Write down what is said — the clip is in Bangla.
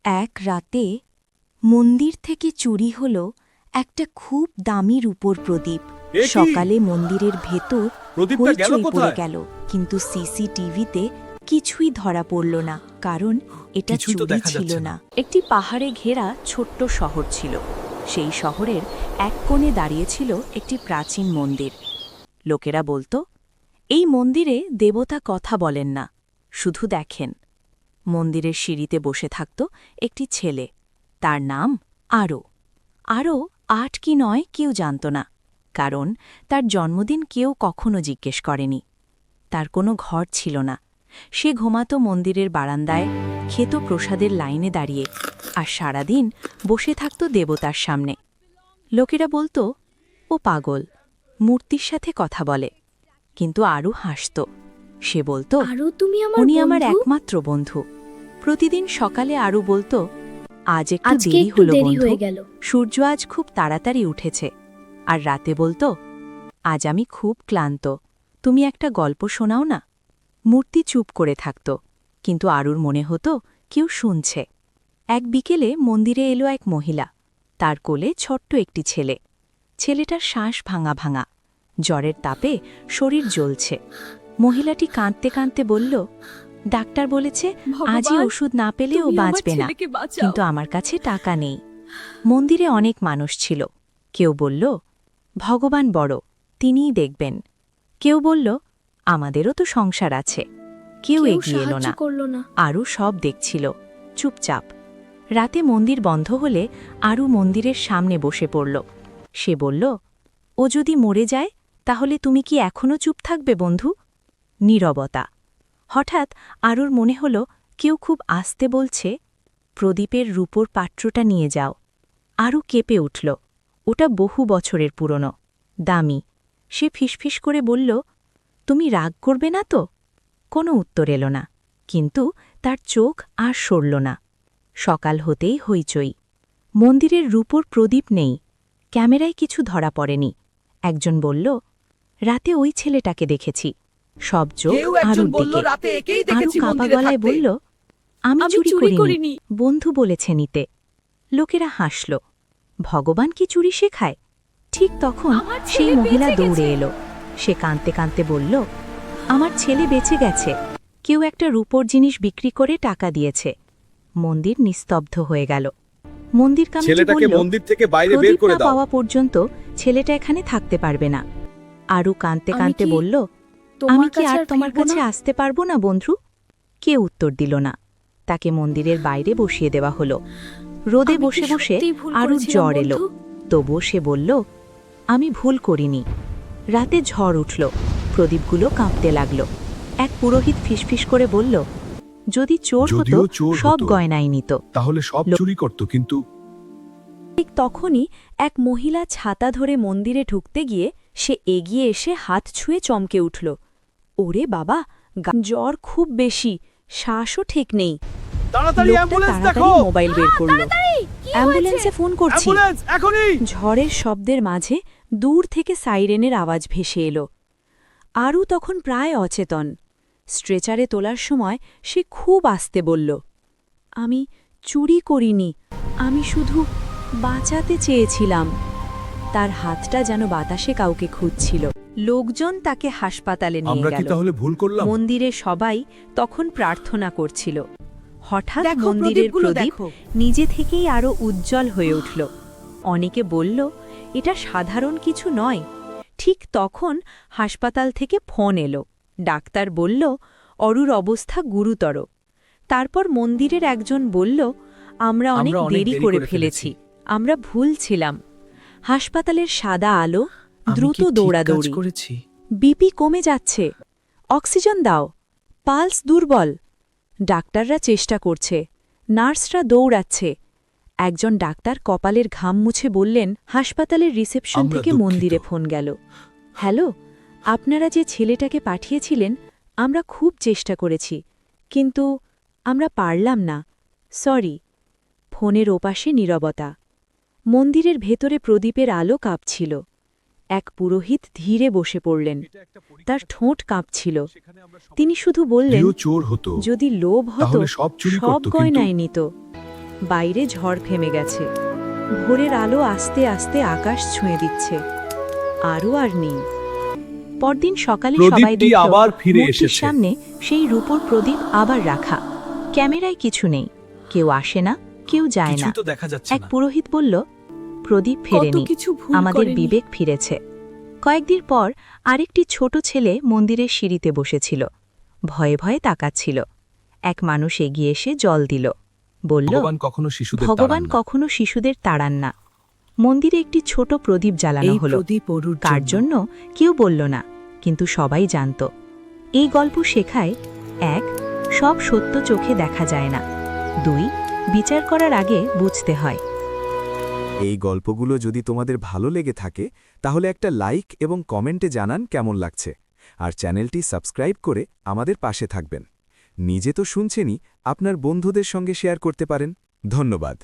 এক রাতে মন্দির থেকে চুরি হল একটা খুব দামি রূপোর প্রদীপ। এ কি? সকালে মন্দিরের ভেতর প্রদীপটা গেল হইচই পড়ে কোথায়? গেল, কিন্তু সিসিটিভিতে কিছুই ধরা পড়ল না, কারণ এটা কিছুই তো চুরি দেখা ছিল যাচ্ছে না। না। একটি পাহাড়ে ঘেরা ছোট্ট শহর ছিল। সেই শহরের এক কোণে দাঁড়িয়েছিল একটি প্রাচীন মন্দির। লোকেরা বলতো, এই মন্দিরে দেবতা কথা বলেন না, শুধু দেখেন। মন্দিরের সিঁড়িতে বসে থাকত একটি ছেলে, তার নাম আরও। আরও ৮ কি ৯ কেউ জানত না, কারণ তার জন্মদিন কেউ কখনো জিজ্ঞেস করেনি। তার কোনো ঘর ছিল না, সে ঘুমাতো মন্দিরের বারান্দায়, খেত প্রসাদের লাইনে দাঁড়িয়ে, আর সারাদিন বসে থাকত দেবতার সামনে। লোকেরা বলতো, ও পাগল, মূর্তির সাথে কথা বলে। কিন্তু আরও হাসত। সে বলতো, আরও তুমি আমার উনি আমার বন্ধু? একমাত্র বন্ধু। প্রতিদিন সকালে আরও বলতো, আজ একটু আজকে দেরি একটু হলো দেরি বন্ধু, হয়ে গেল। সূর্য আজ খুব তাড়াতাড়ি উঠেছে। আর রাতে বলতো, আজ আমি খুব ক্লান্ত, তুমি একটা গল্প শোনাও না। মূর্তি চুপ করে থাকত, কিন্তু আরুর মনে হতো কেউ শুনছে। এক বিকেলে মন্দিরে এলো এক মহিলা, তার কোলে ছোট্ট একটি ছেলে। ছেলেটার শ্বাস ভাঙা ভাঙা, জ্বরের তাপে শরীর জ্বলছে। মহিলাটি কাঁদতে কাঁদতে বলল, ডাক্তার বলেছে আজই ওষুধ না পেলে ও বাঁচবে না, কিন্তু আমার কাছে টাকা নেই। মন্দিরে অনেক মানুষ ছিল। কেউ বলল, ভগবান বড়, তিনিই দেখবেন। কেউ বলল, আমাদেরও তো সংসার আছে। কেউ এগিয়ে এলো সাহায্য না। করলো না। আরও সব দেখছিল, চুপচাপ। রাতে মন্দির বন্ধ হলে আরও মন্দিরের সামনে বসে পড়ল। সে বলল, ও যদি মরে যায় তাহলে তুমি কি এখনও চুপ থাকবে বন্ধু? নীরবতা। হঠাৎ আরুর মনে হল কেউ খুব আস্তে বলছে, প্রদীপের রূপোর পাত্রটা নিয়ে যাও। আরও কেঁপে উঠল। ওটা বহু বছরের পুরনো, দামি। সে ফিসফিস করে বলল, তুমি রাগ করবে না তো? কোনো উত্তর এলো না, কিন্তু তার চোখ আর সরল না। সকাল হতেই হইচই। মন্দিরের রূপোর প্রদীপ নেই, ক্যামেরায় কিছু ধরা পড়েনি। একজন বলল, রাতে ওই ছেলেটাকে দেখেছি। সব চোখ কেউ একজন আরুর বলল, দিকে। রাতে একেই আরু দেখেছি কাপা মন্দিরে গলায় থাকতে। বলল, আমি আমি চুরি চুরি করিনি, করিনি। বন্ধু বলেছে নিতে। লোকেরা হাসল। ভগবান কি চুরি শেখায়? ঠিক তখন আমার সেই ছেলে মহিলা বেঁচে দৌড়ে গেছে। এলো। সে কাঁদতে কাঁদতে বলল, আমার ছেলে বেঁচে গেছে, কেউ একটা রূপোর জিনিস বিক্রি করে টাকা দিয়েছে। মন্দির নিস্তব্ধ হয়ে গেল। মন্দির কমিটি ছেলেটাকে বলল, মন্দির থেকে বাইরে বের প্রদীপ করে না দাও। পাওয়া পর্যন্ত ছেলেটা এখানে থাকতে পারবে না। আরও কাঁদতে আমি কাঁদতে কি বলল, আমি তোমার কি কাছে আর আর তোমার ফিরবো কাছে না? আসতে পারবো না বন্ধু? কেউ উত্তর দিল না। তাকে মন্দিরের বাইরে বসিয়ে দেওয়া হলো। রোদে আমি কি বসে বসে সত্যিই ভুল আরও করেছিলাম জ্বর এলো। বন্ধু? তবুও সে বলল, আমি ভুল করিনি। রাতে ঝড় উঠল, প্রদীপগুলো কাঁপতে লাগল। এক পুরোহিত ফিসফিস করে বলল, যদি চোর হতো যদিও চোর সব হতো, গয়নাই নিত। তাহলে সব চুরি করত, কিন্তু ঠিক তখনই এক মহিলা ছাতা ধরে মন্দিরে ঢুকতে গিয়ে সে এগিয়ে এসে হাত ছুঁয়ে চমকে উঠল। ওরে বাবা, জ্বর খুব বেশি, শ্বাসও ঠিক নেই। তাড়াতাড়ি লোকটা অ্যাম্বুলেন্স তাড়াতাড়ি দেখো। মোবাইল বের করল। অ্যাম্বুলেন্সে ফোন করছি। অ্যাম্বুলেন্স এখনই। ঝড়ের শব্দের মাঝে দূর থেকে সাইরেনের আওয়াজ ভেসে এলো। আরও তখন প্রায় অচেতন। স্ট্রেচারে তোলার সময় সে খুব আস্তে বলল, আমি চুরি করিনি, আমি শুধু বাঁচাতে চেয়েছিলাম। তার হাতটা যেন বাতাসে কাউকে খুঁজছিল। লোকজন তাকে হাসপাতালে নিয়ে আমরা কি গেল। তাহলে ভুল করলাম? মন্দিরে সবাই তখন প্রার্থনা করছিল। হঠাৎ দেখো, মন্দিরের প্রদীপগুলো প্রদীপ দেখো। নিজে থেকেই আরও উজ্জ্বল হয়ে উঠল। অনেকে বলল, এটা সাধারণ কিছু নয়। ঠিক তখন হাসপাতাল থেকে ফোন এলো। ডাক্তার বলল, অরুর অবস্থা গুরুতর। তারপর মন্দিরের একজন বলল, আমরা অনেক দেরি করে ফেলেছি, আমরা ভুল ছিলাম। হাসপাতালের সাদা আলো, দ্রুত দৌড়াদৌড়ি। বিপি কমে যাচ্ছে, অক্সিজেন দাও, পালস দুর্বল। ডাক্তাররা চেষ্টা করছে, নার্সরা দৌড়াচ্ছে। একজন ডাক্তার কপালের ঘাম মুছে বললেন, হাসপাতালের রিসেপশন আমরা থেকে দুঃখিত। মন্দিরে ফোন গেল। হ্যালো, আপনারা যে ছেলেটাকে পাঠিয়েছিলেন, আমরা খুব চেষ্টা করেছি, কিন্তু আমরা পারলাম না, সরি। ফোনের ওপাশে নীরবতা। মন্দিরের ভেতরে প্রদীপের আলো কাঁপছিল। এক পুরোহিত ধীরে বসে পড়লেন, তার ঠোঁট কাঁপছিল। তিনি শুধু বললেন, যদিও চোর হতো, যদি লোভ হতো তাহলে সব চুরি সব করত, কিন্তু গয়নাই নিত। বাইরে ঝড় থেমে গেছে। ভোরের আলো আস্তে আস্তে আকাশ ছুঁয়ে দিচ্ছে। আরও আর নেই। পরদিন সকালে সবাই প্রদীপটি দেখল আবার ফিরে মূর্তির এসেছে। সামনে সেই রূপোর প্রদীপ আবার রাখা। ক্যামেরায় কিছু নেই, কেউ আসে না, কেউ যায় না। কিছুই তো দেখা যাচ্ছে এক না। পুরোহিত বলল, প্রদীপ ফেরেনি, কিছু ভুল আমাদের করেনি। বিবেক ফিরেছে। কয়েকদিন পর আরেকটি ছোট ছেলে মন্দিরের সিঁড়িতে বসেছিল, ভয়ে ভয়ে তাকাচ্ছিল। এক মানুষ এগিয়ে এসে জল দিল, বলল, ভগবান কখনো শিশুদের ভগবান তাড়ান না। কখনো শিশুদের তাড়ান না। মন্দিরে একটি ছোট প্রদীপ জ্বালানো এই হলো। প্রদীপ অরুর কার জন্য কেউ বলল না, কিন্তু সবাই জানত। এই গল্প শেখায়, ১. সব সত্য চোখে দেখা যায় না। ২. বিচার করার আগে বুঝতে হয়। এই গল্পগুলো যদি তোমাদের ভালো লেগে থাকে তাহলে একটা লাইক এবং কমেন্টে জানান কেমন লাগছে, আর চ্যানেলটি সাবস্ক্রাইব করে আমাদের পাশে থাকবেন। নিজে তো শুনছেনই, আপনার বন্ধুদের সঙ্গে শেয়ার করতে পারেন। ধন্যবাদ।